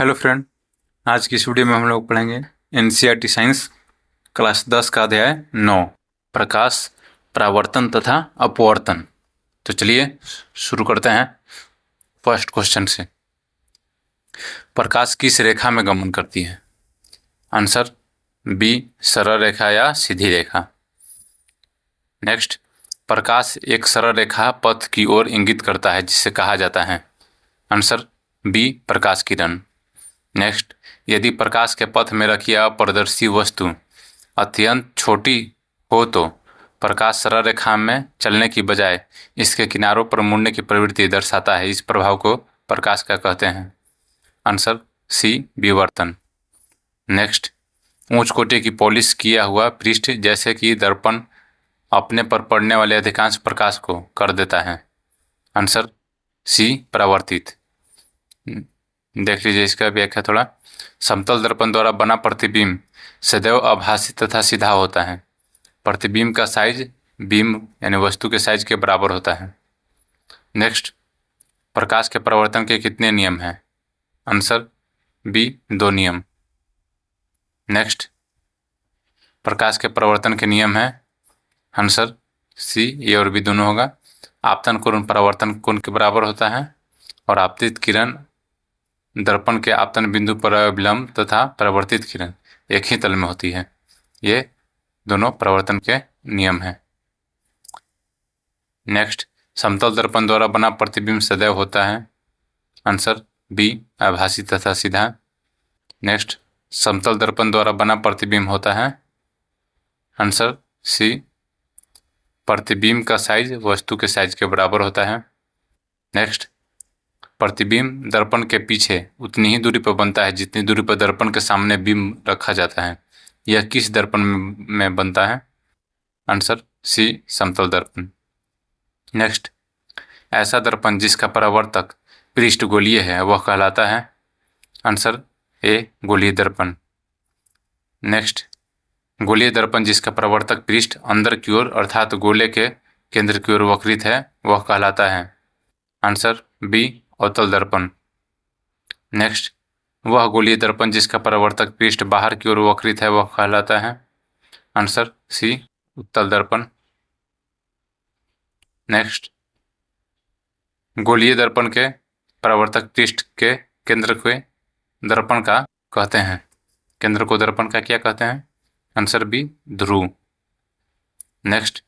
Hello friend. आज की इस वीडियो में हम लोग पढ़ेंगे एनसीईआरटी साइंस क्लास 10 का अध्याय 9 प्रकाश, परावर्तन तथा अपवर्तन। तो चलिए शुरू करते हैं फर्स्ट क्वेश्चन से। प्रकाश किस रेखा में गमन करती है? आंसर बी, सरल रेखा या सीधी रेखा। नेक्स्ट, प्रकाश एक सरल रेखा पथ की ओर इंगित करता है जिसे कहा जाता है। आंसर बी, प्रकाश किरण। नेक्स्ट, यदि प्रकाश के पथ में रखी अपारदर्शी वस्तु अत्यंत छोटी हो तो प्रकाश सरल रेखा में चलने की बजाय इसके किनारों पर मुड़ने की प्रवृत्ति दर्शाता है। इस प्रभाव को प्रकाश का कहते हैं। आंसर सी, विवर्तन। नेक्स्ट, उच्च कोटि की पॉलिश किया हुआ पृष्ठ जैसे कि दर्पण अपने पर पड़ने वाले अधिकांश प्रकाश को कर देता है। आंसर सी, परावर्तित। देख लीजिए इसका व्याख्या थोड़ा। समतल दर्पण द्वारा बना प्रतिबिंब सदैव आभासी तथा सीधा होता है। प्रतिबिंब का साइज बीम यानी वस्तु के साइज के बराबर होता है। नेक्स्ट, प्रकाश के परावर्तन के कितने नियम हैं? आंसर बी, 2 नियम। नेक्स्ट, प्रकाश के परावर्तन के नियम है। आंसर सी, ए और बी दोनों होगा। आपतन कोण परावर्तन कोण के बराबर होता है और आपतित किरण दर्पण के आपतन बिंदु पर विलंब तथा परावर्तित किरण एक ही तल में होती है। ये दोनों परावर्तन के नियम हैं। नेक्स्ट, समतल दर्पण द्वारा बना प्रतिबिंब सदैव होता है। आंसर बी, आभासी तथा सीधा। नेक्स्ट, समतल दर्पण द्वारा बना प्रतिबिंब होता है। आंसर सी, प्रतिबिंब का साइज वस्तु के साइज के बराबर होता है। नेक्स्ट, प्रतिबिंब दर्पण के पीछे उतनी ही दूरी पर बनता है जितनी दूरी पर दर्पण के सामने बिंब रखा जाता है। यह किस दर्पण में बनता है? आंसर सी, समतल दर्पण। नेक्स्ट, ऐसा दर्पण जिसका परावर्तक पृष्ठ गोलीय है वह कहलाता है। आंसर ए, गोलीय दर्पण। नेक्स्ट, गोलीय दर्पण जिसका परावर्तक पृष्ठ अंदर की ओर अर्थात गोले के केंद्र की ओर वक्रित है वह कहलाता है। आंसर बी, अवतल दर्पण। नेक्स्ट, वह गोलीय दर्पण जिसका परावर्तक पृष्ठ बाहर की ओर वक्रित है वह कहलाता है। आंसर सी, उत्तल दर्पण। नेक्स्ट, गोलीय दर्पण के परावर्तक पृष्ठ के केंद्र को दर्पण का कहते हैं। केंद्र को दर्पण का क्या कहते हैं? आंसर बी, ध्रुव। नेक्स्ट,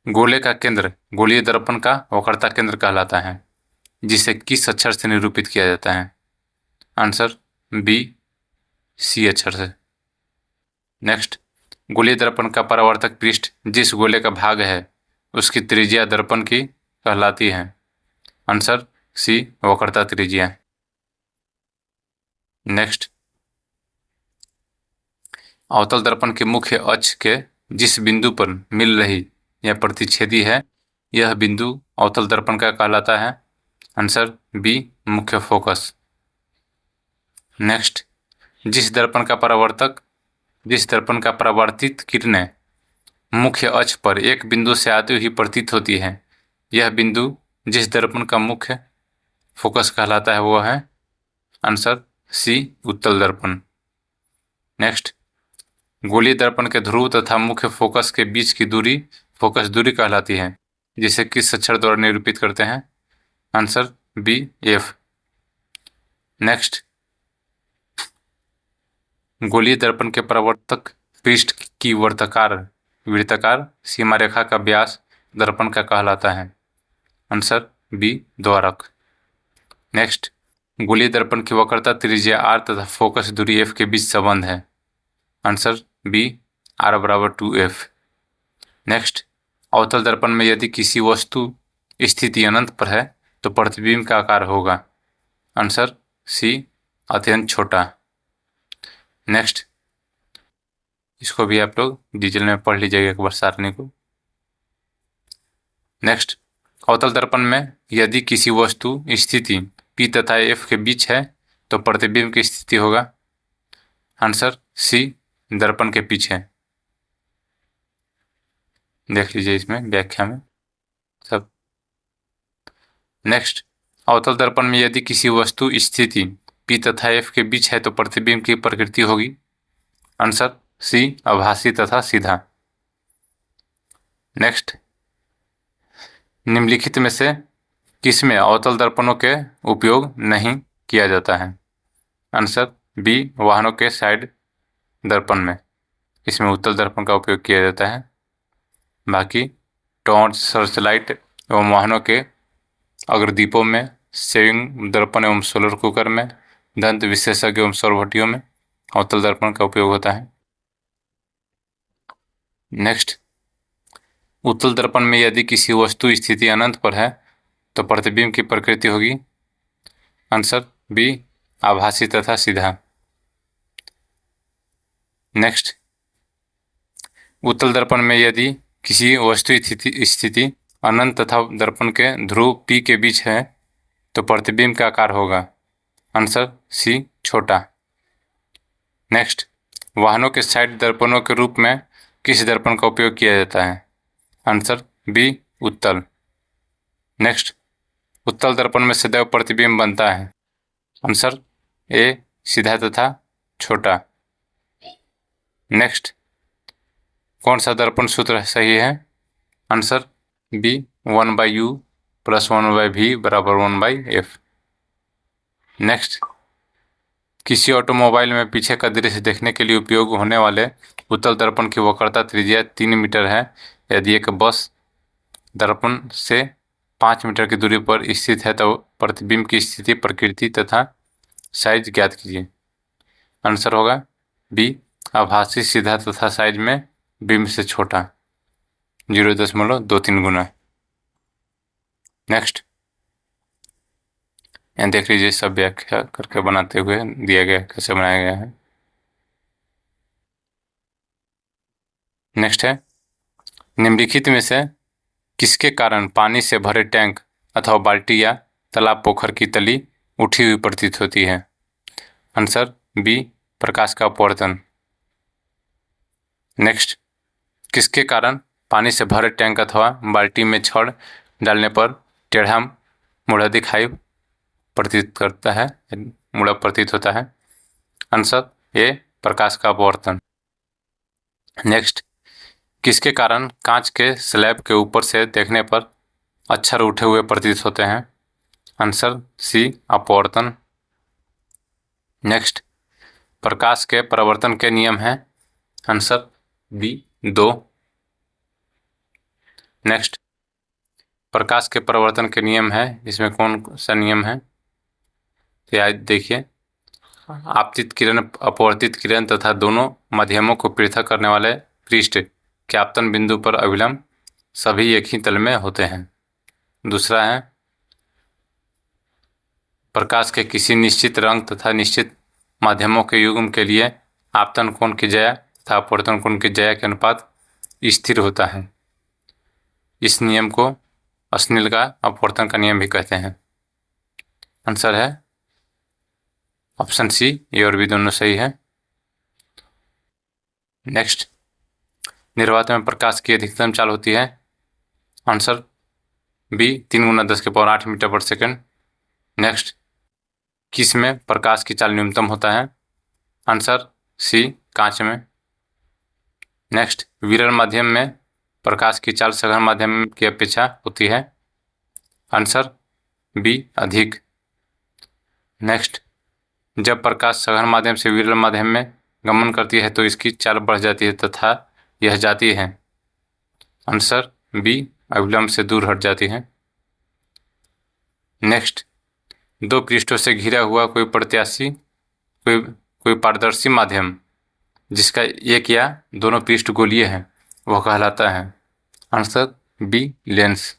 गोले का केंद्र गोलीय दर्पण का वक्रता केंद्र कहलाता है जिसे किस अक्षर से निरूपित किया जाता है? आंसर बी, सी अक्षर से। नेक्स्ट, गोलीय दर्पण का परावर्तक पृष्ठ जिस गोले का भाग है उसकी त्रिज्या दर्पण की कहलाती है। आंसर सी, वक्रता त्रिज्या। नेक्स्ट, अवतल दर्पण के मुख्य अक्ष के जिस बिंदु पर मिल रही या प्रतिच्छेदी है यह बिंदु अवतल दर्पण का कहलाता है। आंसर बी, मुख्य फोकस। नेक्स्ट, जिस दर्पण का परावर्तित किरणें मुख्य अक्ष पर एक बिंदु से आती हुई प्रतीत होती है यह बिंदु जिस दर्पण का मुख्य फोकस कहलाता है वो है। आंसर सी, उत्तल दर्पण। नेक्स्ट, गोलीय दर्पण के ध्रुव तथा मुख्य फोकस के बीच की दूरी फोकस दूरी कहलाती है जिसे किस अक्षर द्वारा निरूपित करते हैं? Answer B, F. नेक्स्ट, गोलीय दर्पण के परावर्तक पृष्ठ की वृत्ताकार सीमा रेखा का व्यास दर्पण का कहलाता है। Answer B, द्वारक। नेक्स्ट, गोलीय दर्पण की वक्रता त्रिज्या आर तथा फोकस दूरी एफ के बीच संबंध है। आंसर बी, आर बराबर 2f। नेक्स्ट, अवतल दर्पण में यदि किसी वस्तु स्थिति अनंत पर है तो प्रतिबिंब का आकार होगा। आंसर सी, अत्यंत छोटा। नेक्स्ट, इसको भी आप लोग डिटेल में पढ़ लीजिएगा एक बार सारणी को। नेक्स्ट, अवतल दर्पण में यदि किसी वस्तु स्थिति P तथा F के बीच है तो प्रतिबिंब की स्थिति होगा। आंसर सी, दर्पण के पीछे। देख लीजिए इसमें व्याख्या में सब। नेक्स्ट, अवतल दर्पण में यदि किसी वस्तु स्थिति P तथा F के बीच है तो प्रतिबिंब की प्रकृति होगी। आंसर सी, आभासी तथा सीधा। नेक्स्ट, निम्नलिखित में से किसमें अवतल दर्पणों के उपयोग नहीं किया जाता है? आंसर बी, वाहनों के साइड दर्पण में इसमें उत्तल दर्पण का उपयोग किया जाता है। बाकी टॉर्च, सर्चलाइट एवं वाहनों के अग्रदीपों में, सेविंग दर्पण एवं सोलर कुकर में, दंत विशेषज्ञ एवं सौरभट्टियों में अवतल दर्पण का उपयोग होता है। नेक्स्ट, उत्तल दर्पण में यदि किसी वस्तु स्थिति अनंत पर है तो प्रतिबिंब की प्रकृति होगी। आंसर बी, आभासी तथा सीधा। नेक्स्ट, उत्तल दर्पण में यदि किसी वस्तु स्थिति अनंत तथा दर्पण के ध्रुव P के बीच है तो प्रतिबिंब का आकार होगा। आंसर सी, छोटा। नेक्स्ट, वाहनों के साइड दर्पणों के रूप में किस दर्पण का उपयोग किया जाता है? आंसर बी, उत्तल। नेक्स्ट, उत्तल दर्पण में सदैव प्रतिबिंब बनता है। आंसर ए, सीधा तथा छोटा। नेक्स्ट, कौन सा दर्पण सूत्र सही है? Answer B, 1/u + 1/v = 1/f। Next, किसी ऑटोमोबाइल में पीछे का दृश्य देखने के लिए उपयोग होने वाले उत्तल दर्पण की वक्रता त्रिज्या 3 मीटर है यदि एक बस दर्पण से 5 मीटर की दूरी पर स्थित है तो प्रतिबिंब की स्थिति, प्रकृति तथा साइज ज्ञात कीजिए। आंसर होगा बी, आभासी, सीधा तथा साइज में बिंब से छोटा, 0.23 गुना। नेक्स्ट, यहाँ देख लीजिए, सब व्याख्या करके बनाते हुए दिया गया कैसे बनाया गया है। नेक्स्ट है, निम्नलिखित में से किसके कारण पानी से भरे टैंक अथवा बाल्टी या तालाब, पोखर की तली उठी हुई प्रतीत होती है? आंसर बी, प्रकाश का अपवर्तन। नेक्स्ट, किसके कारण पानी से भरे टैंक अथवा बाल्टी में छड़ डालने पर टेढ़ा मुड़ा दिखाई प्रतीत करता है, मुड़ा प्रतीत होता है? आंसर ए, प्रकाश का अपवर्तन। नेक्स्ट, किसके कारण कांच के स्लैब के ऊपर से देखने पर अक्षर उठे हुए प्रतीत होते हैं? आंसर सी, अपवर्तन। नेक्स्ट, प्रकाश के परावर्तन के नियम हैं? Answer B, 2। नेक्स्ट, प्रकाश के परावर्तन के नियम है, इसमें कौन सा नियम है? तो याद देखिए, आपतित किरण, अपवर्तित किरण तथा दोनों माध्यमों को पृथक करने वाले पृष्ठ के आपतन बिंदु पर अभिलंब सभी एक ही तल में होते हैं। दूसरा है, प्रकाश के किसी निश्चित रंग तथा निश्चित माध्यमों के युग्म के लिए आपतन कोण की ज्या तथा अपवर्तन कोण की ज्या के अनुपात स्थिर होता है। इस नियम को स्नेल का अपवर्तन का नियम भी कहते हैं। आंसर है ऑप्शन सी, ए और बी दोनों सही है। नेक्स्ट, निर्वात में प्रकाश की अधिकतम चाल होती है? आंसर बी, 3 × 10⁸ मीटर पर सेकेंड। नेक्स्ट, किस में प्रकाश की चाल न्यूनतम होता है? आंसर सी, कांच में। नेक्स्ट, विरल माध्यम में प्रकाश की चाल सघन माध्यम की अपेक्षा होती है? आंसर बी, अधिक। नेक्स्ट, जब प्रकाश सघन माध्यम से विरल माध्यम में गमन करती है तो इसकी चाल बढ़ जाती है तथा यह जाती है? आंसर बी, अभिलंब से दूर हट जाती है। नेक्स्ट, 2 पृष्ठों से घिरा हुआ कोई पारदर्शी माध्यम जिसका एक या दोनों पृष्ठ गोलीय है वह कहलाता है? Answer B, lens.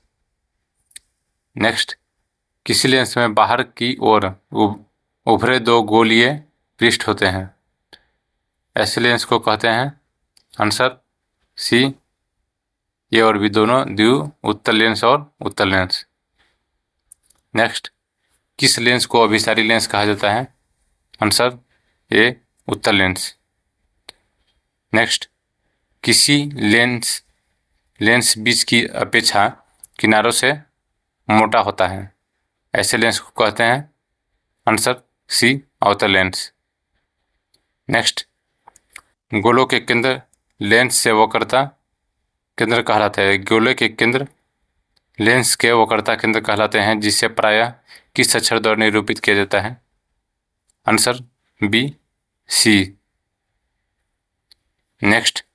नेक्स्ट, किसी लेंस में बाहर की ओर उभरे 2 गोलीय पृष्ठ होते हैं, ऐसे लेंस को कहते हैं? आंसर सी, ए और बी दोनों द्वि उत्तल लेंस और उत्तल लेंस। नेक्स्ट, किस लेंस को अभिसारी लेंस कहा जाता है? आंसर ए, उत्तल लेंस। नेक्स्ट, किसी लेंस बीच की अपेक्षा किनारों से मोटा होता है, ऐसे लेंस को कहते हैं। आंसर सी अवतल लेंस। नेक्स्ट, गोलों के केंद्र लेंस से वक्रता केंद्र कहलाता है। गोले के केंद्र लेंस के वक्रता केंद्र कहलाते हैं, जिसे प्रायः किस अक्षर द्वारा निरूपित किया जाता है। Answer B C. नेक्स्ट,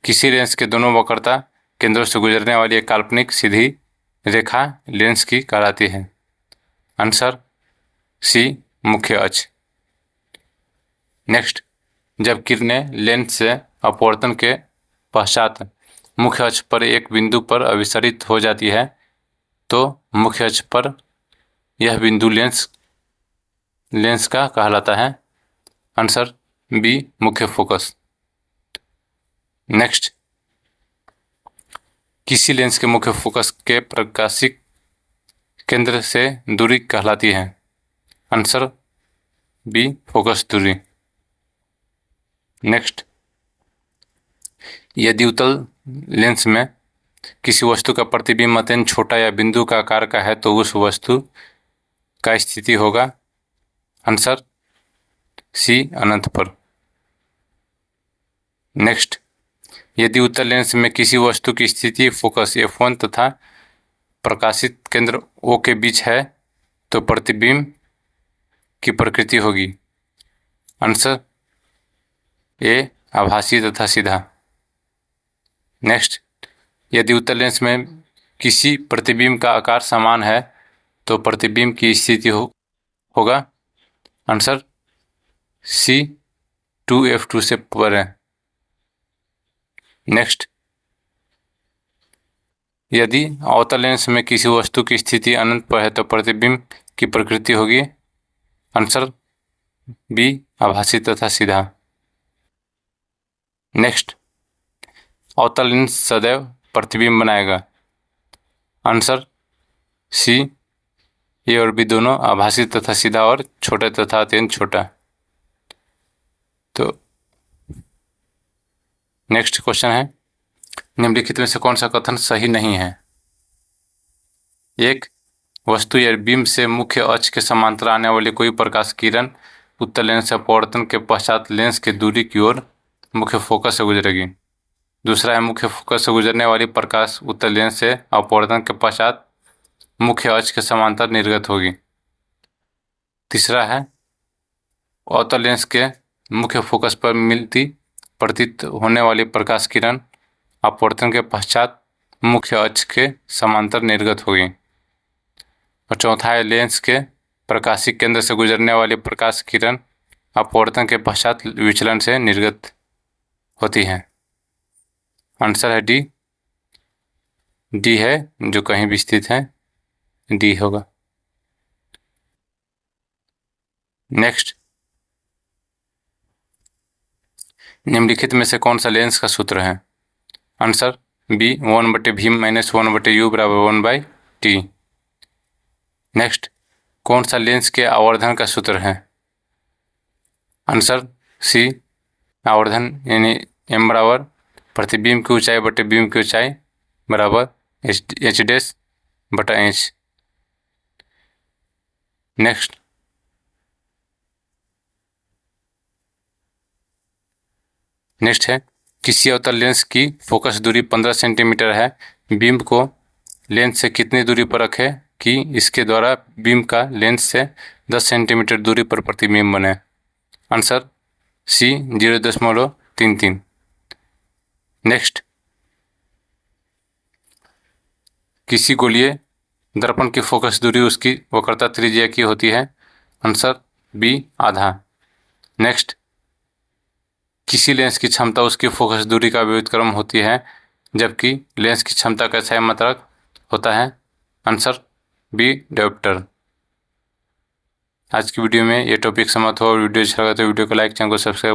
किसी लेंस के दोनों वक्रता केंद्रों से गुजरने वाली एक काल्पनिक सीधी रेखा लेंस की कहलाती है। आंसर सी मुख्य अक्ष। नेक्स्ट, जब किरणें लेंस से अपवर्तन के पश्चात मुख्य अक्ष पर एक बिंदु पर अभिसरित हो जाती है तो मुख्य अक्ष पर यह बिंदु लेंस का कहलाता है। आंसर बी मुख्य फोकस। नेक्स्ट, किसी लेंस के मुख्य फोकस के प्रकाशिक केंद्र से दूरी कहलाती है। आंसर बी फोकस दूरी। नेक्स्ट, यदि उत्तल लेंस में किसी वस्तु का प्रतिबिंब अत्यंत छोटा या बिंदु का आकार का है तो उस वस्तु का स्थिति होगा। आंसर सी अनंत पर। नेक्स्ट, यदि उत्तल लेंस में किसी वस्तु की स्थिति फोकस F1 तथा प्रकाशित केंद्र O के बीच है तो प्रतिबिंब की प्रकृति होगी। आंसर ए आभासी तथा सीधा। नेक्स्ट, यदि उत्तल लेंस में किसी प्रतिबिंब का आकार समान है तो प्रतिबिंब की स्थिति होगा। आंसर सी 2F2 से परे। नेक्स्ट, यदि अवतल लेंस में किसी वस्तु की स्थिति अनंत पर है तो प्रतिबिंब की प्रकृति होगी। आंसर बी आभासी तथा सीधा। नेक्स्ट, अवतल लेंस सदैव प्रतिबिंब बनाएगा। आंसर सी ए और बी दोनों आभासी तथा सीधा और छोटा तथा अत्यंत छोटा। तो नेक्स्ट क्वेश्चन है, निम्नलिखित में से कौन सा कथन सही नहीं है। एक, वस्तु या बीम से मुख्य अक्ष के समांतर आने वाली कोई प्रकाश किरण उत्तल लेंस से अपवर्तन के पश्चात लेंस की दूरी की ओर मुख्य फोकस से गुजरेगी। दूसरा है, मुख्य फोकस से गुजरने वाली प्रकाश उत्तल लेंस से अपवर्तन के पश्चात मुख्य अक्ष के समांतर निर्गत होगी। तीसरा है, अवतल लेंस के मुख्य फोकस पर मिलती प्रतीत होने वाली प्रकाश किरण अपवर्तन के पश्चात मुख्य अक्ष के समांतर निर्गत होगी। और चौथा है, लेंस के प्रकाशिक केंद्र से गुजरने वाली प्रकाश किरण अपवर्तन के पश्चात विचलन से निर्गत होती है। आंसर है डी। डी है जो कहीं भी स्थित है, डी होगा। नेक्स्ट, निम्नलिखित में से कौन सा लेंस का सूत्र है। Answer B 1/v - 1/u = 1/t। Next, कौन सा लेंस के आवर्धन का सूत्र है। आंसर सी आवर्धन यानी m बराबर प्रतिबिंब की ऊंचाई बटे बीम की ऊंचाई बराबर h'/h। नेक्स्ट है, किसी अवतल लेंस की फोकस दूरी 15 सेंटीमीटर है, बीम को लेंस से कितनी दूरी पर रखें कि इसके द्वारा बीम का लेंस से 10 सेंटीमीटर दूरी पर प्रतिबिंब बने। Answer C 0.33। नेक्स्ट, किसी गोलीय दर्पण की फोकस दूरी उसकी वक्रता त्रिज्या की होती है। आंसर बी आधा। नेक्स्ट, किसी लेंस की क्षमता उसकी फोकस दूरी का व्युत्क्रम होती है जबकि लेंस की क्षमता का क्षय मात्रक होता है। Answer B dioptre. आज की वीडियो में ये टॉपिक समाप्त हुआ। वीडियो अच्छा लगा तो वीडियो को लाइक, चैनल को सब्सक्राइब